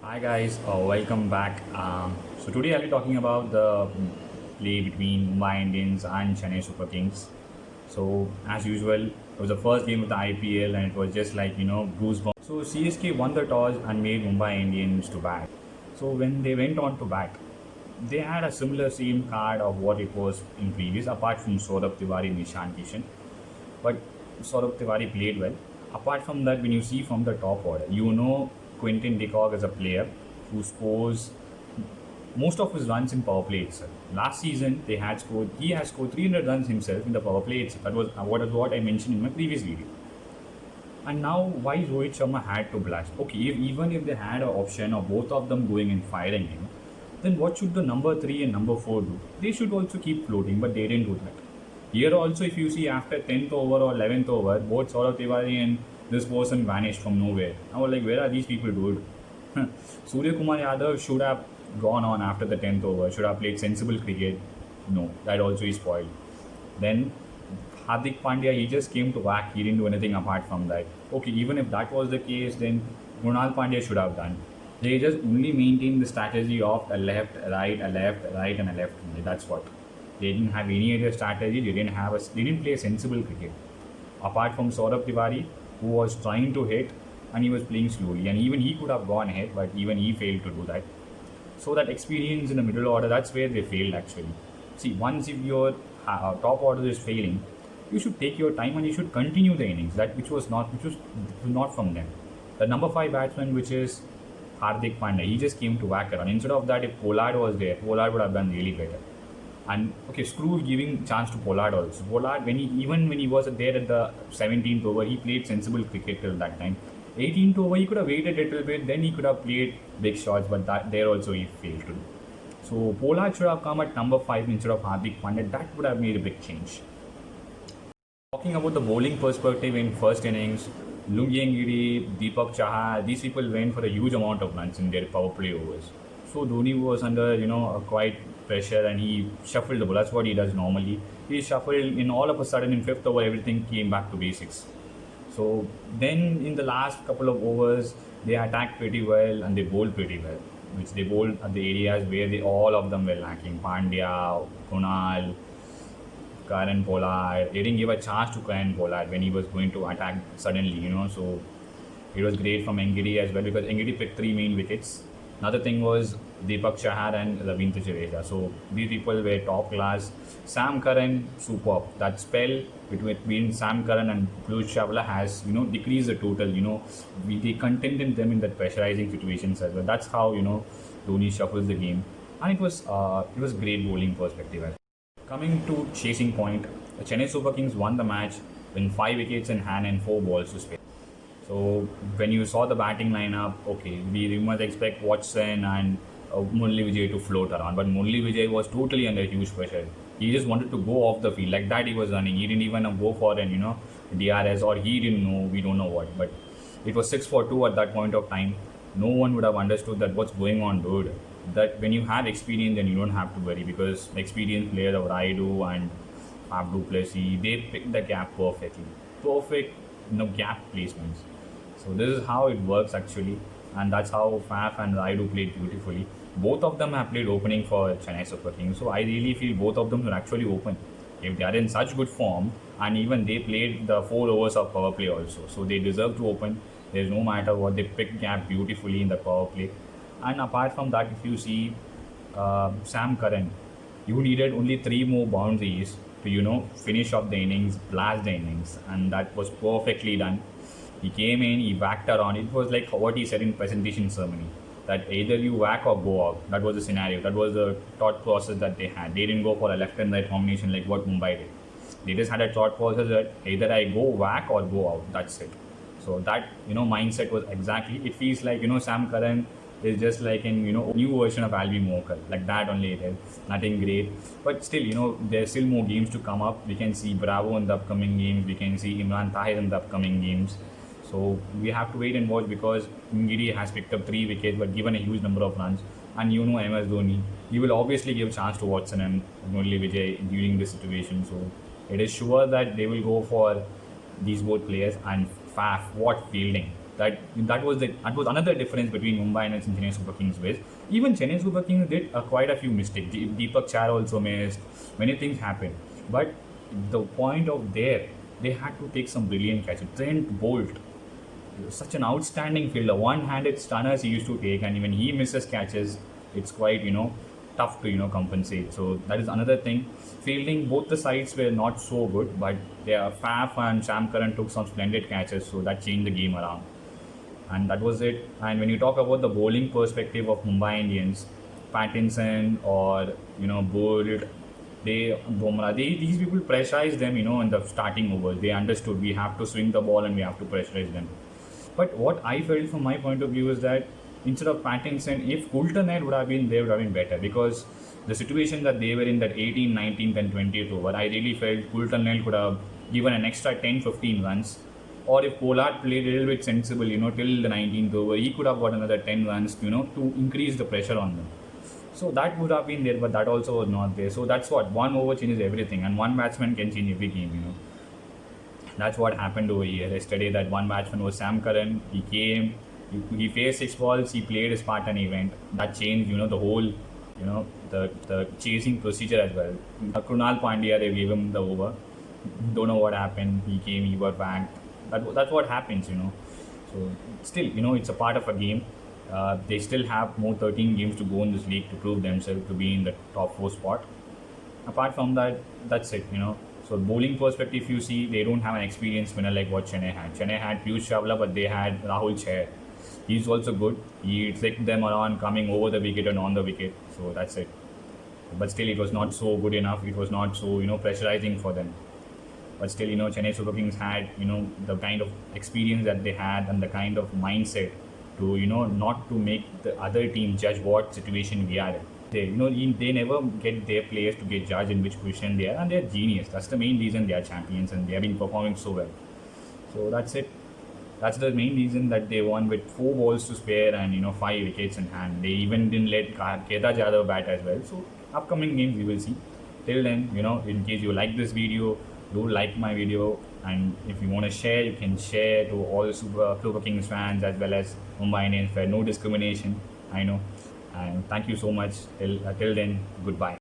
Hi guys, welcome back. So today I'll be talking about the play between Mumbai Indians and Chennai Super Kings. So as usual, it was the first game of the IPL and it was just like goosebumps. So CSK won the toss and made Mumbai Indians to bat. So when they went on to bat, they had a similar same card of what it was in previous, apart from Saurabh Tiwari and Nishan Kishan. But Saurabh Tiwari played well. Apart from that, when you see from the top order, Quinton de Kock is a player who scores most of his runs in power play itself. Last season, he has scored 300 runs himself in the power play itself. That was what I mentioned in my previous video. And now, why Rohit Sharma had to blast? Okay, even if they had an option of both of them going and firing him, then what should the number 3 and number 4 do? They should also keep floating, but they didn't do that. Here also, if you see after 10th over or 11th over, both Saurav Tiwari and this person vanished from nowhere. I was like, where are these people, dude? Surya Kumar Yadav should have gone on after the 10th over, should have played sensible cricket. No, that also is spoiled. Then Hardik Pandya, he just came to whack. He didn't do anything apart from that. Okay, even if that was the case, then Krunal Pandya should have done. They just only maintained the strategy of a left, right, a left, right, and a left. That's what. They didn't have any other strategy. They didn't play a sensible cricket. Apart from Saurabh Tiwari, who was trying to hit and he was playing slowly, and even he could have gone ahead, but even he failed to do that. So that experience in the middle order, that's where they failed actually. See, once if your top order is failing, you should take your time and you should continue the innings. That which was not from them. The number 5 batsman, which is Hardik Pandya, he just came to whack around. Instead of that, if Pollard was there, Pollard would have done really better. And okay, screw giving chance to Pollard also. Pollard, when he was there at the 17th over, he played sensible cricket till that time. 18th over, he could have waited a little bit, then he could have played big shots, but there also he failed to do. So Pollard should have come at number 5 instead of Hardik Pandya. That would have made a big change. Talking about the bowling perspective in first innings, Lungi Ngidi, Deepak Chahar, these people went for a huge amount of runs in their power play overs. So Dhoni was under a quite pressure and he shuffled the ball. That's what he does normally. He shuffled in all of a sudden in fifth over everything came back to basics. So then in the last couple of overs they attacked pretty well and they bowled pretty well, which they bowled at the areas where all of them were lacking. Pandya, Kunal, Karen Pollard. They didn't give a chance to Karen Pollard when he was going to attack suddenly. So it was great from Ngidi as well because Ngidi picked 3 main wickets. Another thing was Deepak Chahar and Ravindra Jadeja. So these people were top class. Sam Curran, superb. That spell between Sam Curran and Piyush Chawla has decreased the total. They contented them in that pressurizing situations as well. That's how Dhoni shuffles the game, and it was great bowling perspective. Coming to chasing point, the Chennai Super Kings won the match with 5 wickets in hand and 4 balls to spare. So when you saw the batting lineup, okay, we must expect Watson and Murali Vijay to float around, but Murali Vijay was totally under huge pressure. He just wanted to go off the field like that. He was running. He didn't even go for an DRS, or he didn't know. We don't know what, but it was 6 for 2 at that point of time. No one would have understood that what's going on, dude. That when you have experience, then you don't have to worry because experienced players of Raidu and Faf du Plessis, they pick the gap perfectly. Perfect, gap placements. So this is how it works actually, and that's how Faf and Raidu played beautifully. Both of them have played opening for Chennai Super Kings, so I really feel both of them should actually open. If they are in such good form, and even they played the 4 overs of power play also, so they deserve to open. There's no matter what, they pick gap beautifully in the power play. And apart from that, if you see Sam Curran, you needed only 3 more boundaries to finish off the innings, blast the innings, and that was perfectly done. He came in, he whacked around. It was like what he said in presentation ceremony, that either you whack or go out. That was the scenario. That was the thought process that they had. They didn't go for a left and right combination like what Mumbai did. They just had a thought process that either I go whack or go out. That's it. So that mindset was exactly. It feels like Sam Curran is just like in new version of Albi Moker, like that only it is. Nothing great, but still there's still more games to come up. We can see Bravo in the upcoming games. We can see Imran Tahir in the upcoming games. So we have to wait and watch because Ngidi has picked up 3 wickets but given a huge number of runs. And MS Dhoni, he will obviously give a chance to Watson and Murali Vijay during this situation. So it is sure that they will go for these both players. And Faf, what fielding! That was another difference between Mumbai Indians and Chennai Super Kings. With even Chennai Super Kings did quite a few mistakes. Deepak Char also missed. Many things happened, but the point of there, they had to take some brilliant catches. Trent Bolt, such an outstanding fielder, one-handed stunners he used to take, and when he misses catches, it's quite tough to compensate. So that is another thing. Fielding, both the sides were not so good, but their Faf and Sam Curran took some splendid catches, so that changed the game around. And that was it. And when you talk about the bowling perspective of Mumbai Indians, Pattinson or Bolt, these people pressurized them, in the starting overs. They understood we have to swing the ball and we have to pressurize them. But what I felt from my point of view is that instead of Pattinson, if Coulter Knight would have been there, would have been better, because the situation that they were in, that 18th, 19th and 20th over, I really felt Coulter Knight could have given an extra 10-15 runs. Or if Pollard played a little bit sensible, till the 19th over, he could have got another 10 runs, to increase the pressure on them. So that would have been there, but that also was not there. So that's what, one over changes everything, and one batsman can change every game. That's what happened over here yesterday. That one batsman was Sam Curran. He came, he faced 6 balls, he played his part and event. That changed, the whole, the chasing procedure as well. Krunal Pandya, they gave him the over. Don't know what happened. He came, he got banked. That's what happens. So still, it's a part of a game. They still have more 13 games to go in this league to prove themselves to be in the top 4 spot. Apart from that, that's it. So bowling perspective, you see, they don't have an experienced spinner like what Chennai had. Chennai had Piyush Chawla, but they had Rahul Chahar. He's also good. He tricked them around coming over the wicket and on the wicket. So that's it. But still, it was not so good enough. It was not so pressurizing for them. But still, Chennai Super Kings had the kind of experience that they had and the kind of mindset to not to make the other team judge what situation we are in. They never get their players to get judged in which position they are, and they're genius. That's the main reason they are champions, and they have been performing so well. So that's it. That's the main reason that they won with 4 balls to spare and 5 wickets in hand. They even didn't let Kedar Jadhav bat as well. So upcoming games we will see. Till then, in case you like this video, do like my video, and if you want to share, you can share to all the Super Kings fans as well as Mumbai Indians. No discrimination, I know. And thank you so much. Till then, goodbye.